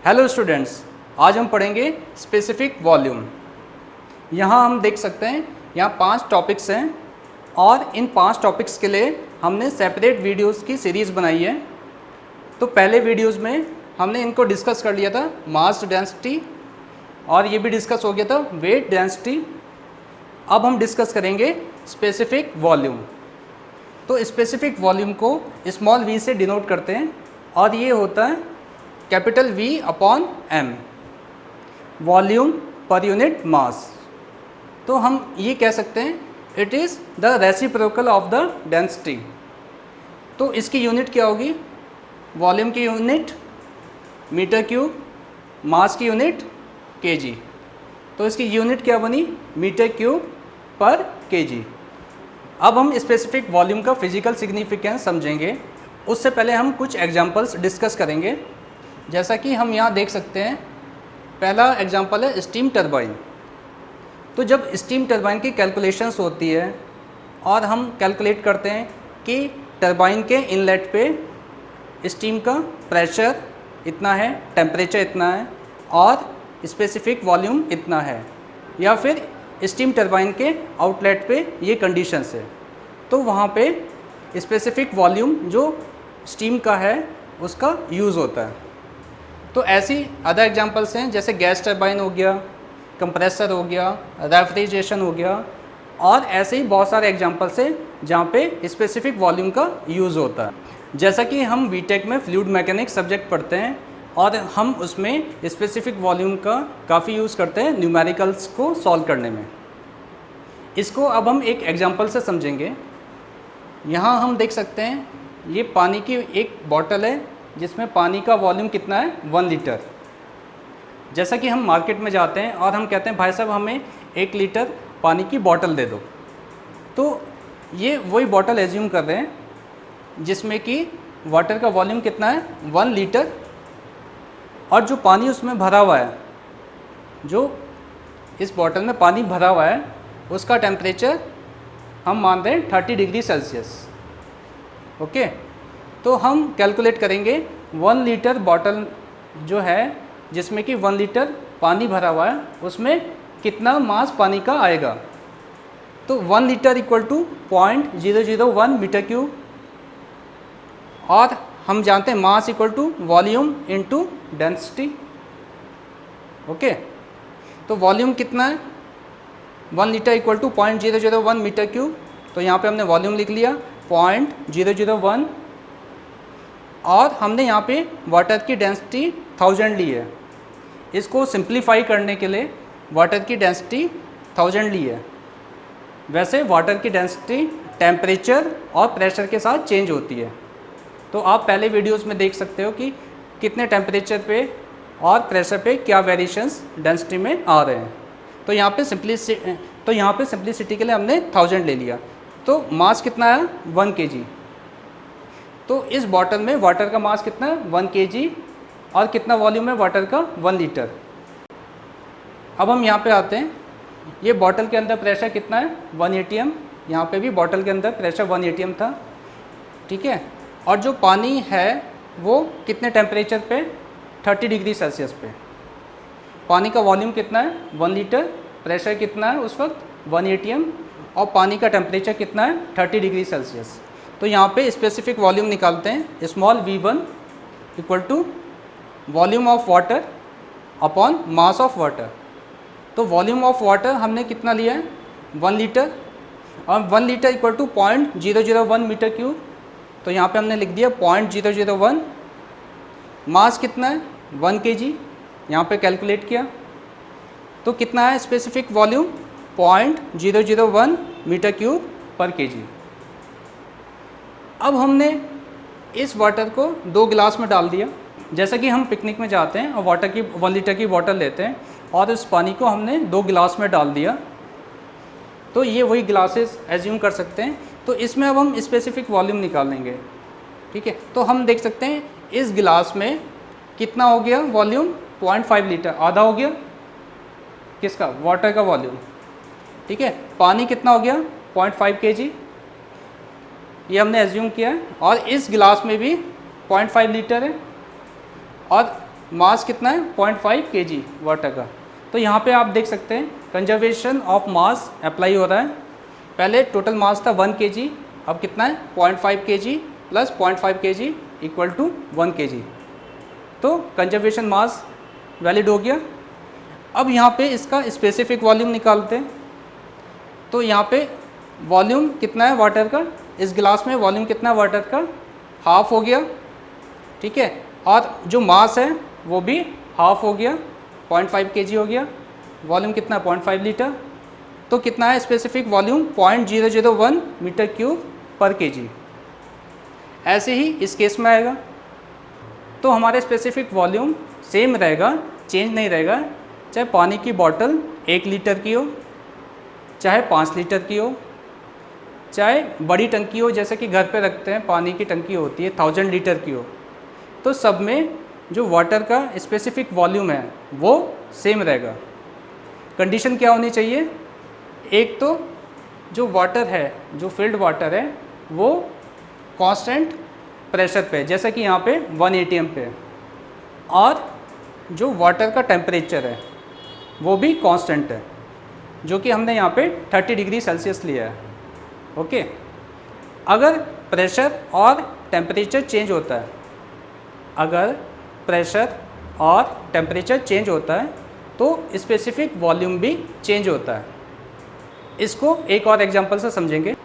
Hello students, आज हम पढ़ेंगे स्पेसिफिक वॉल्यूम। यहाँ हम देख सकते हैं यहाँ 5 टॉपिक्स हैं और इन 5 टॉपिक्स के लिए हमने सेपरेट वीडियोस की सीरीज़ बनाई है। तो पहले वीडियोस में हमने इनको डिस्कस कर लिया था, मास डेंसिटी, और ये भी डिस्कस हो गया था वेट डेंसिटी। अब हम डिस्कस करेंगे स्पेसिफिक वॉल्यूम। तो स्पेसिफिक वॉल्यूम को स्मॉल v से डिनोट करते हैं और ये होता है capital V upon m, volume per unit mass. तो हम ये कह सकते हैं it is the reciprocal of the density. तो इसकी यूनिट क्या होगी? वॉल्यूम की यूनिट मीटर क्यूब, मास की यूनिट kg। तो इसकी यूनिट क्या बनी? मीटर क्यूब पर kg। अब हम स्पेसिफिक वॉल्यूम का फिजिकल सिग्निफिकेंस समझेंगे। उससे पहले हम कुछ एग्जांपल्स डिस्कस करेंगे। जैसा कि हम यहाँ देख सकते हैं, पहला एग्जांपल है स्टीम टरबाइन। तो जब स्टीम टरबाइन की कैलकुलेशंस होती है और हम कैलकुलेट करते हैं कि टरबाइन के इनलेट पे स्टीम का प्रेशर इतना है, टेम्परेचर इतना है और स्पेसिफिक वॉल्यूम इतना है, या फिर स्टीम टरबाइन के आउटलेट पे ये कंडीशंस है, तो वहाँ पे स्पेसिफिक वॉल्यूम जो स्टीम का है उसका यूज़ होता है। तो ऐसी अदर एग्जांपल्स हैं, जैसे गैस टरबाइन हो गया, कंप्रेसर हो गया, रेफ्रिजरेशन हो गया, और ऐसे ही बहुत सारे एग्जांपल्स हैं जहाँ पे स्पेसिफिक वॉल्यूम का यूज़ होता है। जैसा कि हम बीटेक में फ्लूइड मैकेनिक्स सब्जेक्ट पढ़ते हैं और हम उसमें स्पेसिफिक वॉल्यूम का काफ़ी यूज़ करते हैं न्यूमेरिकल्स को सॉल्व करने में। इसको अब हम एक एग्जांपल से समझेंगे। यहाँ हम देख सकते हैं ये पानी की एक बॉटल है जिसमें पानी का वॉल्यूम कितना है? 1 लीटर। जैसा कि हम मार्केट में जाते हैं और हम कहते हैं भाई साहब हमें 1 लीटर पानी की बॉटल दे दो, तो ये वही बॉटल एज्यूम कर रहे हैं जिसमें कि वाटर का वॉल्यूम कितना है? 1 लीटर, और जो पानी उसमें भरा हुआ है, जो इस बॉटल में पानी भरा हुआ है उसका टेम्परेचर हम मान रहे हैं 30 डिग्री सेल्सियस। ओके, तो हम कैलकुलेट करेंगे 1 लीटर बॉटल जो है जिसमें कि 1 लीटर पानी भरा हुआ है उसमें कितना मास पानी का आएगा। तो 1 litre equal to 0.001 metre cube, और हम जानते हैं mass equal to volume into density. Okay, तो वॉल्यूम कितना है? 1 litre equal to 0.001 metre cube. तो यहाँ पे हमने वॉल्यूम लिख लिया 0.001, और हमने यहाँ पे वाटर की डेंसिटी 1000 ली है। इसको सिंप्लीफाई करने के लिए वाटर की डेंसिटी 1000 ली है। वैसे वाटर की डेंसिटी टेम्परेचर और प्रेशर के साथ चेंज होती है। तो आप पहले वीडियोस में देख सकते हो कि कितने टेम्परेचर पे और प्रेशर पे क्या वेरिएशंस डेंसिटी में आ रहे हैं। तो यहाँ पे सिंप्लिसिटी के लिए हमने 1000 ले लिया। तो मास कितना है? 1 kg। तो इस बॉटल में वाटर का मास कितना है? 1 kg, और कितना वॉल्यूम है वाटर का? 1 लीटर। अब हम यहाँ पे आते हैं, ये बॉटल के अंदर प्रेशर कितना है? 1 atm। यहाँ पे भी बॉटल के अंदर प्रेशर 1 atm था, ठीक है। और जो पानी है वो कितने टेम्परेचर पे? 30 डिग्री सेल्सियस पे। पानी का वॉल्यूम कितना है? 1 लीटर। प्रेशर कितना है उस वक्त? 1 atm, और पानी का टेम्परेचर कितना है? 30 डिग्री सेल्सियस। तो यहाँ पे स्पेसिफिक वॉल्यूम निकालते हैं, small v1 equal to volume of water upon mass of water. तो वॉल्यूम ऑफ वाटर हमने कितना लिया है? 1 लीटर, और 1 litre equal to 0.001 metre cube. तो यहाँ पे हमने लिख दिया 0.001। मास कितना है? 1 kg। यहाँ पे कैलकुलेट किया तो कितना है स्पेसिफिक वॉल्यूम? 0.001 मीटर क्यूब पर kg। अब हमने इस वाटर को 2 गिलास में डाल दिया। जैसा कि हम पिकनिक में जाते हैं और वाटर की 1 लीटर की बोतल लेते हैं और उस पानी को हमने 2 गिलास में डाल दिया, तो ये वही ग्लासेस एज्यूम कर सकते हैं। तो इसमें अब हम स्पेसिफिक वॉल्यूम निकालेंगे, ठीक है। तो हम देख सकते हैं इस गिलास में कितना हो गया वॉल्यूम? 0.5 लीटर, आधा हो गया किसका? वाटर का वॉल्यूम, ठीक है। पानी कितना हो गया? 0.5 kg, ये हमने एज्यूम किया है। और इस गिलास में भी 0.5 लीटर है, और मास कितना है 0.5 kg वाटर का। तो यहाँ पे आप देख सकते हैं कंजर्वेशन ऑफ मास अप्लाई हो रहा है। पहले टोटल मास था 1 kg, अब कितना है 0.5 kg plus 0.5 kg equal to 1 kg। तो कंजर्वेशन मास वैलिड हो गया। अब यहाँ पे इसका स्पेसिफिक वॉल्यूम निकालते हैं। तो यहाँ पे वॉल्यूम कितना है वाटर का, इस गिलास में वॉल्यूम कितना है वाटर का, हाफ हो गया, ठीक है। और जो मास है वो भी हाफ हो गया, 0.5 kg हो गया। वॉल्यूम कितना 0.5 लीटर। तो कितना है स्पेसिफिक वॉल्यूम 0.001 मीटर क्यूब पर केजी। ऐसे ही इस केस में आएगा। तो हमारे स्पेसिफिक वॉल्यूम सेम रहेगा, चेंज नहीं रहेगा, चाहे पानी की बॉटल 1 लीटर की हो, चाहे 5 लीटर की हो, चाहे बड़ी टंकी हो जैसे कि घर पे रखते हैं पानी की टंकी होती है 1000 लीटर की हो। तो सब में जो वाटर का स्पेसिफिक वॉल्यूम है वो सेम रहेगा। कंडीशन क्या होनी चाहिए, एक तो जो वाटर है, जो फिल्ड वाटर है वो कांस्टेंट प्रेशर पे, जैसा कि यहाँ पे 1 atm पे, और जो वाटर का टेम्परेचर है वो भी कांस्टेंट है, जो कि हमने यहाँ पे 30 डिग्री सेल्सियस लिया है। ओके। अगर प्रेशर और टेम्परेचर चेंज होता है, अगर प्रेशर और टेम्परेचर चेंज होता है तो स्पेसिफिक वॉल्यूम भी चेंज होता है। इसको एक और एग्जांपल से समझेंगे।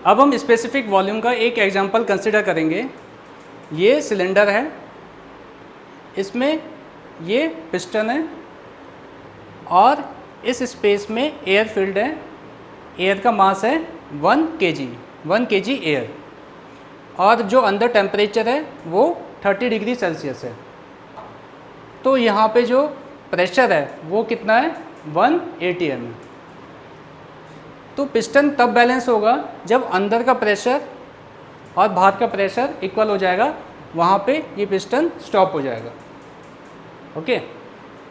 अब हम स्पेसिफिक वॉल्यूम का एक एग्जांपल कंसिडर करेंगे। ये सिलेंडर है, इसमें ये पिस्टन है और इस स्पेस में एयर फील्ड है। एयर का मास है 1 kg एयर, और जो अंदर टेम्परेचर है वो 30 डिग्री सेल्सियस है। तो यहाँ पे जो प्रेशर है वो कितना है 1 atm। तो पिस्टन तब बैलेंस होगा जब अंदर का प्रेशर और बाहर का प्रेशर इक्वल हो जाएगा, वहाँ पे ये पिस्टन स्टॉप हो जाएगा। ओके।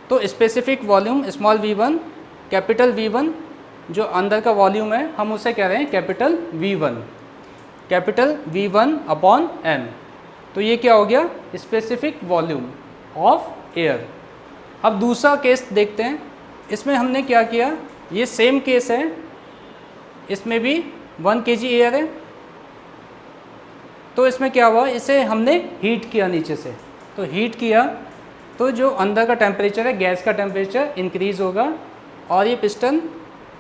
तो specific volume small v1, capital V1 जो अंदर का वॉल्यूम है हम उसे कह रहे हैं कैपिटल V1 अपॉन m। तो ये क्या हो गया स्पेसिफिक वॉल्यूम ऑफ एयर। अब दूसरा केस देखते हैं। इसमें हमने क्या किया, ये सेम केस है, इसमें भी 1 kg एयर है। तो इसमें क्या हुआ, इसे हमने हीट किया नीचे से। तो हीट किया तो जो अंदर का टेम्परेचर है, गैस का टेम्परेचर इंक्रीज़ होगा और ये पिस्टन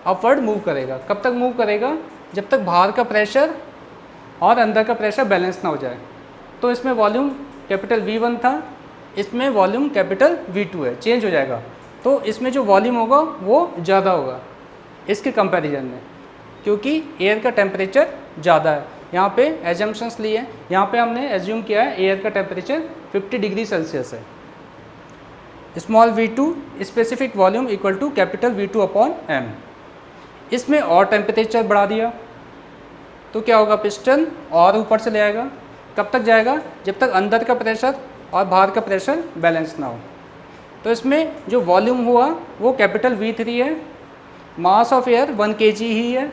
अपवर्ड मूव करेगा। कब तक मूव करेगा, जब तक बाहर का प्रेशर और अंदर का प्रेशर बैलेंस ना हो जाए। तो इसमें वॉल्यूम कैपिटल V1 था, इसमें वॉल्यूम कैपिटल V2 है, चेंज हो जाएगा। तो इसमें जो वॉल्यूम होगा वो ज़्यादा होगा इसके कंपैरिजन में, क्योंकि एयर का टेम्परेचर ज़्यादा है। यहाँ पे एजम्पशंस लिए हैं, यहाँ पे हमने एज्यूम किया है एयर का टेम्परेचर 50 डिग्री सेल्सियस है। Small v2 specific volume equal to capital V2 upon m। इसमें और टेम्परेचर बढ़ा दिया तो क्या होगा, पिस्टन और ऊपर से ले आएगा। कब तक जाएगा, जब तक अंदर का प्रेशर और बाहर का प्रेशर बैलेंस ना हो। तो इसमें जो वॉल्यूम हुआ वो कैपिटल V3 है, मास ऑफ एयर 1 kg ही है।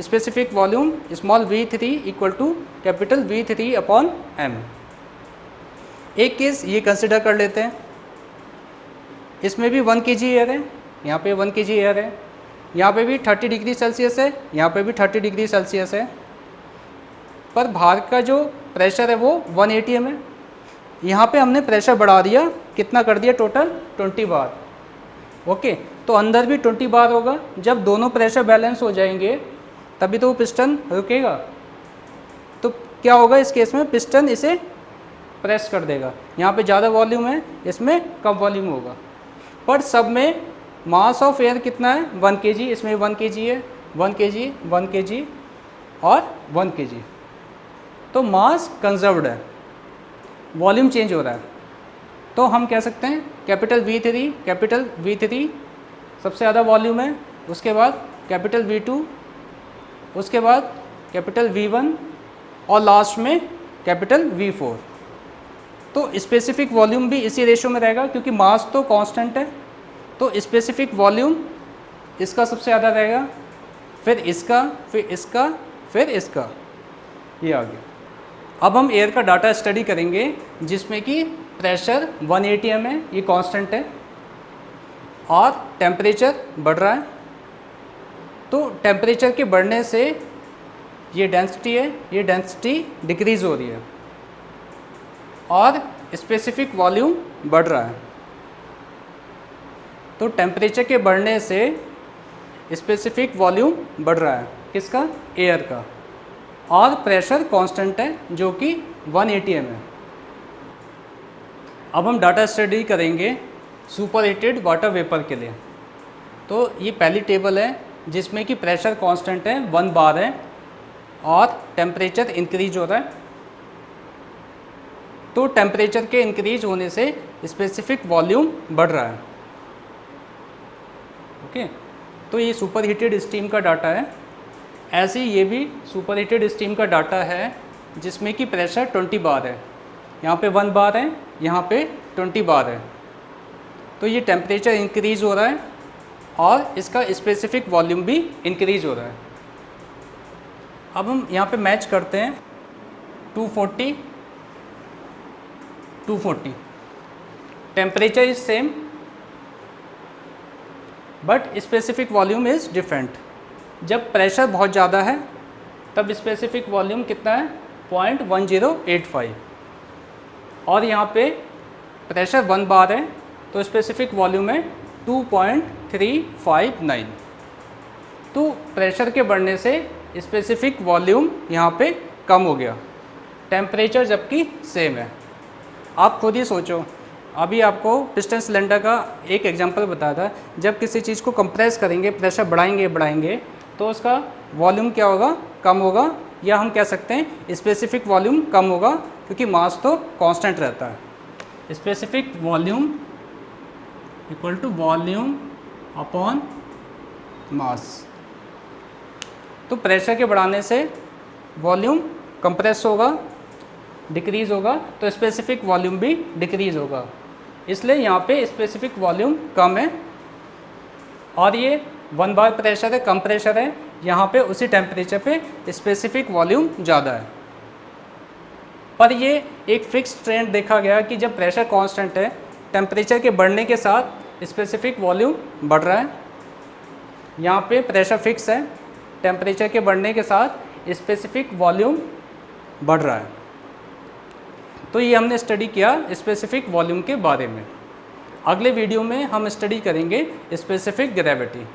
Specific volume small v3 equal to capital V3 upon m। एक केस ये कंसिडर कर लेते हैं, इसमें भी 1 kg एयर है, यहाँ पे 1 kg एयर है, यहाँ पे भी 30 डिग्री सेल्सियस है, यहाँ पे भी 30 डिग्री सेल्सियस है, पर बाहर का जो प्रेशर है वो 1 atm है। यहाँ पे हमने प्रेशर बढ़ा दिया, कितना कर दिया, टोटल 20 बार। ओके। तो अंदर भी 20 बार होगा। जब दोनों प्रेशर बैलेंस हो जाएंगे तभी तो वो पिस्टन रुकेगा। तो क्या होगा इस केस में, पिस्टन इसे प्रेस कर देगा। यहाँ पे ज़्यादा वॉल्यूम है, इसमें कम वॉल्यूम होगा, पर सब में मास ऑफ एयर कितना है 1 kg। इसमें 1 kg है, 1 kg, 1 kg और 1 kg। तो मास कंजर्व्ड है, वॉल्यूम चेंज हो रहा है। तो हम कह सकते हैं कैपिटल V3 सबसे ज़्यादा वॉल्यूम है, उसके बाद कैपिटल V2, उसके बाद कैपिटल V1 और लास्ट में कैपिटल V4। तो स्पेसिफिक वॉल्यूम भी इसी रेशो में रहेगा, क्योंकि मास तो कांस्टेंट है। तो स्पेसिफिक वॉल्यूम इसका सबसे ज़्यादा रहेगा, फिर इसका, फिर इसका, फिर इसका, ये आ गया। अब हम एयर का डाटा स्टडी करेंगे, जिसमें कि प्रेशर 1 atm है, ये कांस्टेंट है, और टेम्परेचर बढ़ रहा है। तो टेम्परेचर के बढ़ने से ये डेंसिटी है, ये डेंसिटी डिक्रीज़ हो रही है और स्पेसिफिक वॉल्यूम बढ़ रहा है। तो टेम्परेचर के बढ़ने से स्पेसिफिक वॉल्यूम बढ़ रहा है, किसका? एयर का। और प्रेशर कांस्टेंट है जो कि 1 atm है। अब हम डाटा स्टडी करेंगे सुपर हीटेड वाटर वेपर के लिए। तो ये पहली टेबल है जिसमें कि प्रेशर कांस्टेंट है 1 बार है और टेम्परेचर इंक्रीज हो रहा है। तो टेम्परेचर के इंक्रीज होने से स्पेसिफिक वॉल्यूम बढ़ रहा है। ओके, तो ये सुपर हीटेड स्टीम का डाटा है। ऐसे ही ये भी सुपर हीटेड स्टीम का डाटा है जिसमें कि प्रेशर 20 बार है, यहाँ पे 1 बार है, यहाँ पे 20 बार है। तो ये टेम्परेचर इंक्रीज हो रहा है और इसका स्पेसिफिक वॉल्यूम भी इंक्रीज हो रहा है। अब हम यहाँ पे मैच करते हैं 240, temperature is same but specific volume is different. जब प्रेशर बहुत ज़्यादा है तब स्पेसिफिक वॉल्यूम कितना है? 0.1085, और यहाँ पे प्रेशर 1 बार है तो स्पेसिफिक वॉल्यूम है 2.359। तो प्रेशर के बढ़ने से स्पेसिफिक वॉल्यूम यहाँ पे कम हो गया, टेम्परेचर जबकि सेम है। आप खुद ही सोचो, अभी आपको पिस्टन सिलेंडर का एक एग्जांपल बताया था, जब किसी चीज़ को कंप्रेस करेंगे, प्रेशर बढ़ाएंगे तो उसका वॉल्यूम क्या होगा? कम होगा, या हम कह सकते हैं स्पेसिफिक वॉल्यूम कम होगा क्योंकि मास तो कांस्टेंट रहता है। Specific volume equal to volume upon mass. तो प्रेशर के बढ़ाने से वॉल्यूम कंप्रेस होगा, डिक्रीज़ होगा, तो स्पेसिफिक वॉल्यूम भी डिक्रीज़ होगा। इसलिए यहाँ पे स्पेसिफिक वॉल्यूम कम है और ये 1 बार प्रेशर है, कम प्रेशर है। यहाँ पे उसी टेम्परेचर पे स्पेसिफिक वॉल्यूम ज़्यादा है। पर ये एक फिक्स ट्रेंड देखा गया कि जब प्रेशर कांस्टेंट है, टेम्परेचर के बढ़ने के साथ स्पेसिफिक वॉल्यूम बढ़ रहा है। यहाँ पे प्रेशर फिक्स है, टेम्परेचर के बढ़ने के साथ स्पेसिफिक वॉल्यूम बढ़ रहा है। तो ये हमने स्टडी किया स्पेसिफिक वॉल्यूम के बारे में। अगले वीडियो में हम स्टडी करेंगे स्पेसिफिक ग्रेविटी।